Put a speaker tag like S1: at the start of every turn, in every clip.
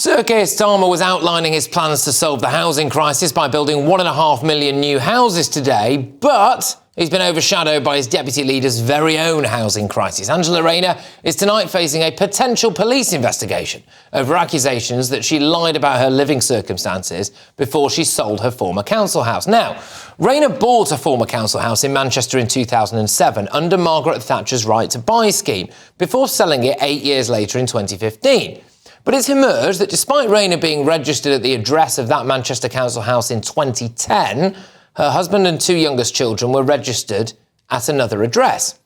S1: Sir Keir Starmer was outlining his plans to solve the housing crisis by building 1.5 million new houses today, but he's been overshadowed by his deputy leader's very own housing crisis. Angela Rayner is tonight facing a potential police investigation over accusations that she lied about her living circumstances before she sold her former council house. Now, Rayner bought a former council house in Manchester in 2007 under Margaret Thatcher's Right to Buy scheme before selling it 8 years later in 2015. But it's emerged that despite Rayner being registered at the address of that Manchester council house in 2010, her husband and 2 youngest children were registered at another address.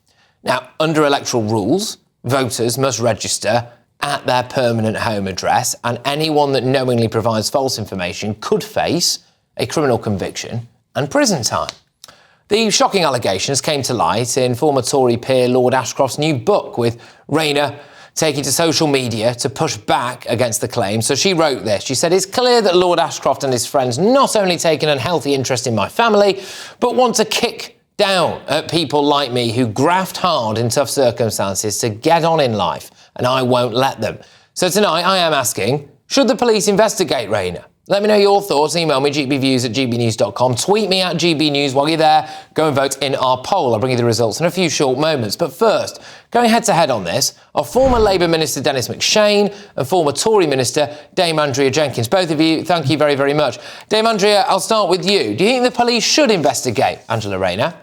S1: Now, under electoral rules, voters must register at their permanent home address, and anyone that knowingly provides false information could face a criminal conviction and prison time. The shocking allegations came to light in former Tory peer Lord Ashcroft's new book, with Rayner taking to social media to push back against the claim. So she wrote this. She said, "It's clear that Lord Ashcroft and his friends not only take an unhealthy interest in my family, but want to kick down at people like me who graft hard in tough circumstances to get on in life, and I won't let them." So tonight I am asking, should the police investigate Rayner? Let me know your thoughts. Email me, gbviews@gbnews.com. Tweet me at gbnews. While you're there, go and vote in our poll. I'll bring you the results in a few short moments. But first, going head-to-head on this are former Labour Minister Dennis McShane and former Tory Minister Dame Andrea Jenkyns. Both of you, thank you very, very much. Dame Andrea, I'll start with you. Do you think the police should investigate Angela Rayner?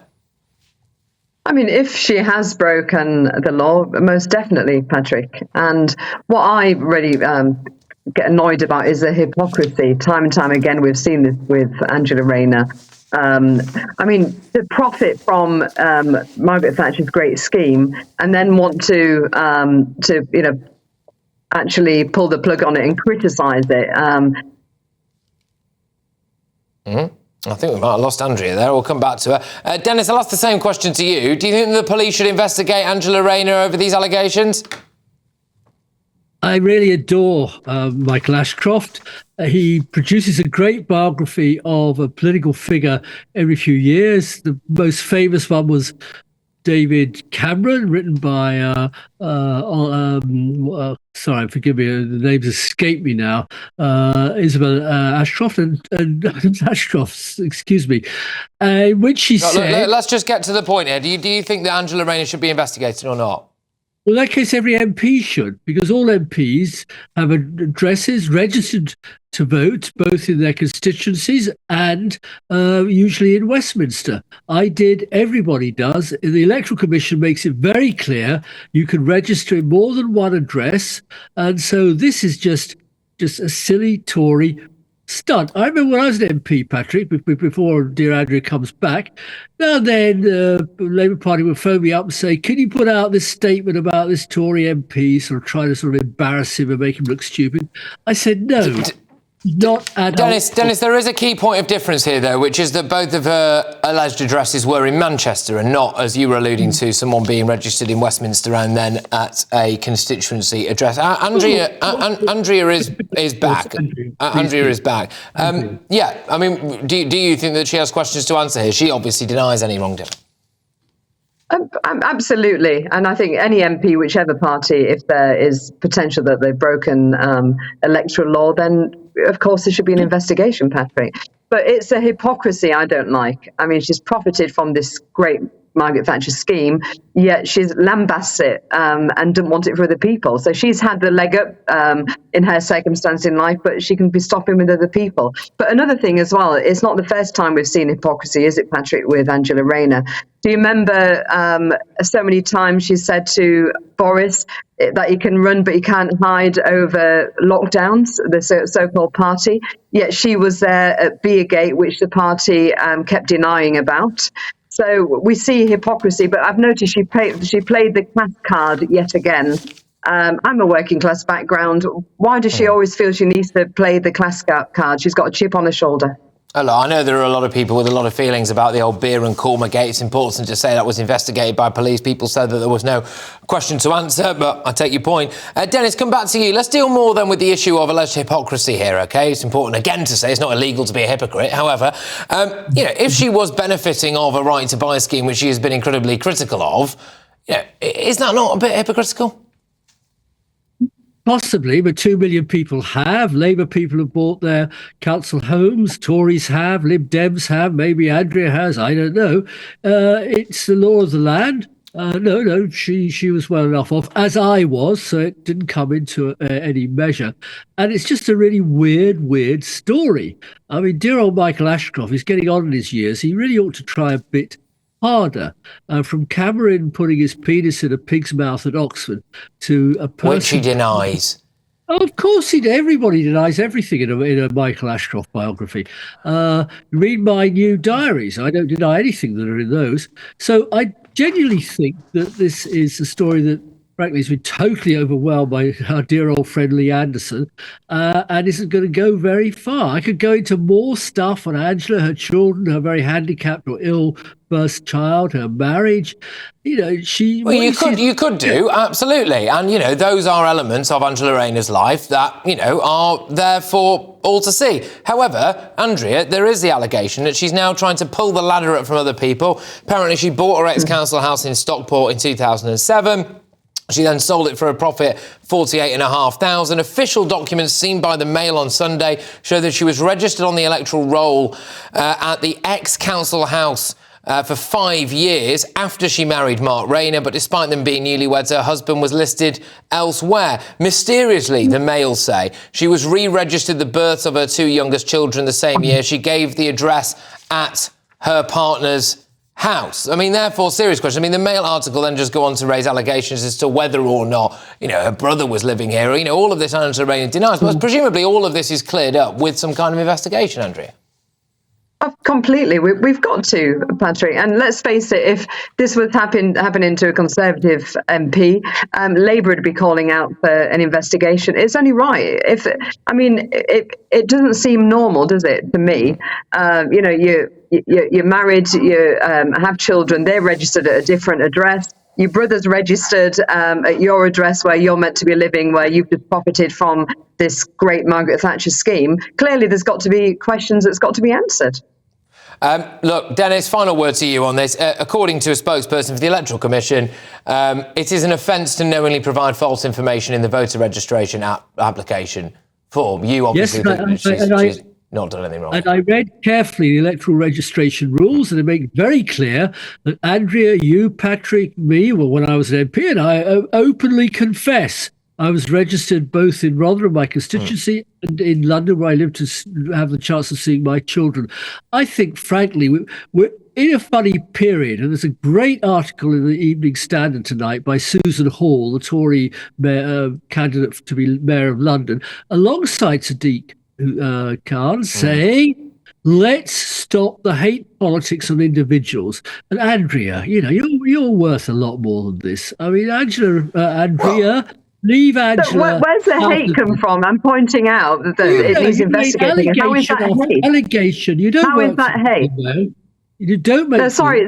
S2: I mean, if she has broken the law, most definitely, Patrick. And what I really get annoyed about is the hypocrisy. Time and time again, we've seen this with Angela Rayner. I mean, to profit from Margaret Thatcher's great scheme and then want to actually pull the plug on it and criticise it.
S1: I think we might have lost Andrea there. We'll come back to her. Dennis, I'll ask the same question to you. Do you think the police should investigate Angela Rayner over these allegations?
S3: I really adore Michael Ashcroft. He produces a great biography of a political figure every few years. The most famous one was David Cameron, written by, sorry, forgive me, the names escape me now, Isabel Ashcroft and Ashcroft, excuse me, which she said...
S1: Let's just get to the point here. Do you think that Angela Rayner should be investigated or not?
S3: Well, in that case, every MP should, because all MPs have addresses registered to vote, both in their constituencies and usually in Westminster. I did, everybody does. The Electoral Commission makes it very clear you can register in more than one address. And so this is just a silly Tory stunt. I remember when I was an MP, Patrick, before dear Andrea comes back, now and then the Labour Party would phone me up and say, can you put out this statement about this Tory MP, sort of trying to sort of embarrass him and make him look stupid? I said, no. Not at all.
S1: Dennis, there is a key point of difference here, though, which is that both of her alleged addresses were in Manchester and not, as you were alluding to, someone being registered in Westminster and then at a constituency address. Andrea is back. Andrea is back. Yeah, I mean, do you think that she has questions to answer here? She obviously denies any wrongdoing.
S2: Absolutely. And I think any MP, whichever party, if there is potential that they've broken electoral law, then of course there should be an investigation, Patrick. But it's a hypocrisy I don't like. I mean, she's profited from this great Margaret Thatcher scheme, yet she's lambasts it and doesn't want it for other people. So she's had the leg up in her circumstance in life, but she can be stopping with other people. But another thing as well, it's not the first time we've seen hypocrisy, is it, Patrick, with Angela Rayner? Do you remember so many times she said to Boris that he can run but he can't hide over lockdowns, the so-called party? Yet she was there at Beergate, which the party kept denying about. So we see hypocrisy, but I've noticed she played the class card yet again. I'm a working class background. Why does she always feel she needs to play the class card? She's got a chip on her shoulder.
S1: Hello, I know there are a lot of people with a lot of feelings about the old beer and Korma gate. It's important to say that was investigated by police. People said that there was no question to answer, but I take your point. Dennis, come back to you. Let's deal more then with the issue of alleged hypocrisy here, OK? It's important again to say it's not illegal to be a hypocrite. However, if she was benefiting of a right to buy scheme, which she has been incredibly critical of, is that not a bit hypocritical?
S3: Possibly, but 2 million people have. Labour people have bought their council homes. Tories have. Lib Dems have. Maybe Andrea has. I don't know. It's the law of the land. No, she was well enough off, as I was, so it didn't come into any measure. And it's just a really weird story. I mean, dear old Michael Ashcroft is getting on in his years. He really ought to try a bit harder. From Cameron putting his penis in a pig's mouth at Oxford to a person...
S1: Which he denies.
S3: Oh, of course he did. Everybody denies everything in a Michael Ashcroft biography. Read my new diaries. I don't deny anything that are in those. So I genuinely think that this is a story that, frankly, has been totally overwhelmed by our dear old friend Lee Anderson and isn't going to go very far. I could go into more stuff on Angela, her children, her very handicapped or ill first child, her marriage. You know,
S1: Well, you could do, absolutely. And, you know, those are elements of Angela Rayner's life that, you know, are there for all to see. However, Andrea, there is the allegation that she's now trying to pull the ladder up from other people. Apparently, she bought her ex-council house in Stockport in 2007. She then sold it for a profit, $48,500. Official documents seen by the Mail on Sunday show that she was registered on the electoral roll at the ex-council house for 5 years after she married Mark Rayner, but despite them being newlyweds, her husband was listed elsewhere. Mysteriously, the Mail say, she was re-registered the births of her 2 youngest children the same year. She gave the address at her partner's house. I mean, therefore, serious question. I mean, the Mail article then just go on to raise allegations as to whether or not, you know, her brother was living here. Or, you know, all of this Angela Rayner denies. But presumably all of this is cleared up with some kind of investigation, Andrea.
S2: Completely. We've got to, Patrick. And let's face it, if this was happening to a Conservative MP, Labour would be calling out for an investigation. It's only right. It doesn't seem normal, does it, to me? You know, you're married, you have children, they're registered at a different address. Your brother's registered at your address where you're meant to be living, where you've just profited from this great Margaret Thatcher scheme. Clearly, there's got to be questions that's got to be answered.
S1: Look, Dennis, final word to you on this. According to a spokesperson for the Electoral Commission, it is an offence to knowingly provide false information in the voter registration application form. You obviously she's not done anything wrong.
S3: And I read carefully the electoral registration rules, and they make very clear that Andrea, you, Patrick, me, well, when I was an MP, and I openly confess I was registered both in Rotherham, my constituency, and in London, where I live, to have the chance of seeing my children. I think, frankly, we're in a funny period, and there's a great article in the Evening Standard tonight by Susan Hall, the Tory candidate to be Mayor of London, alongside Sadiq Khan, saying, let's stop the hate politics on individuals. And Andrea, you know, you're worth a lot more than this. I mean, Andrea, leave Angela.
S2: Where's the hate come from? I'm pointing out that it needs investigating. How is that hate?
S3: Allegation. You don't.
S2: How is that hate?
S3: You don't make.
S2: Sorry,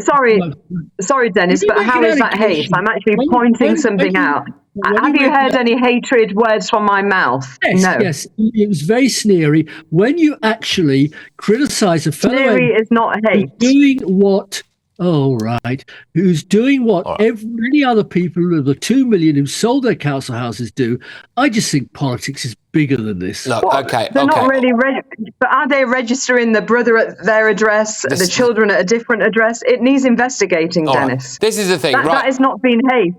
S2: Dennis, but how is that hate? I'm actually pointing something out. Have you heard any hatred words from my mouth?
S3: Yes,
S2: no.
S3: Yes, it was very sneery. When you actually criticise a fellow,
S2: sneery is not hate.
S3: Doing what? Oh, right. Who's doing what many other people, the 2 million who sold their council houses, do? I just think politics is bigger than this.
S1: Look,
S2: They're not really but are they registering the brother at their address, the children at a different address? It needs investigating, Dennis.
S1: This is the thing,
S2: That is not being hate.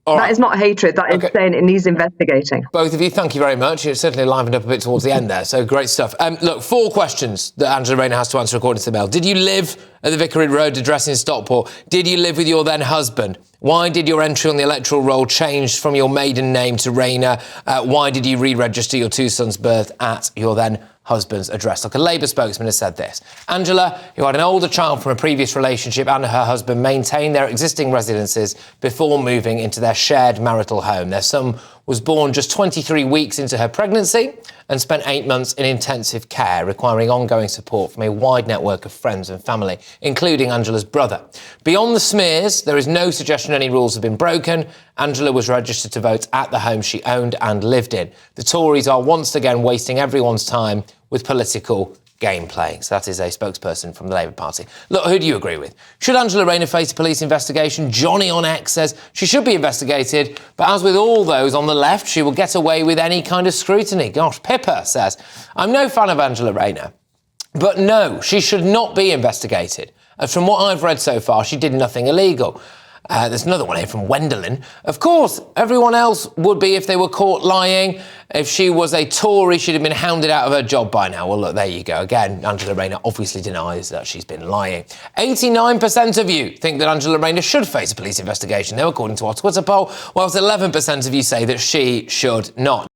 S2: That is not hatred. That is saying it needs investigating.
S1: Both of you, thank you very much. It certainly livened up a bit towards the end there, so great stuff. Look, 4 questions that Angela Rayner has to answer according to the Mail. Did you live at the Vicarage Road address in Stockport? Did you live with your then husband? Why did your entry on the electoral roll change from your maiden name to Rayner? Why did you re-register your 2 sons' birth at your then husband's address? Look, a Labour spokesman has said this. Angela, who had an older child from a previous relationship, and her husband maintained their existing residences before moving into their shared marital home. Their son was born just 23 weeks into her pregnancy and spent 8 months in intensive care, requiring ongoing support from a wide network of friends and family, including Angela's brother. Beyond the smears, there is no suggestion any rules have been broken. Angela was registered to vote at the home she owned and lived in. The Tories are once again wasting everyone's time with political gameplay. So that is a spokesperson from the Labour Party. Look, who do you agree with? Should Angela Rayner face a police investigation? Johnny on X says she should be investigated, but as with all those on the left, she will get away with any kind of scrutiny. Gosh, Pippa says, I'm no fan of Angela Rayner, but no, she should not be investigated. From what I've read so far, she did nothing illegal. There's another one here from Wendelin. Of course, everyone else would be if they were caught lying. If she was a Tory, she'd have been hounded out of her job by now. Well, look, there you go. Again, Angela Rayner obviously denies that she's been lying. 89% of you think that Angela Rayner should face a police investigation, though, according to our Twitter poll, whilst 11% of you say that she should not.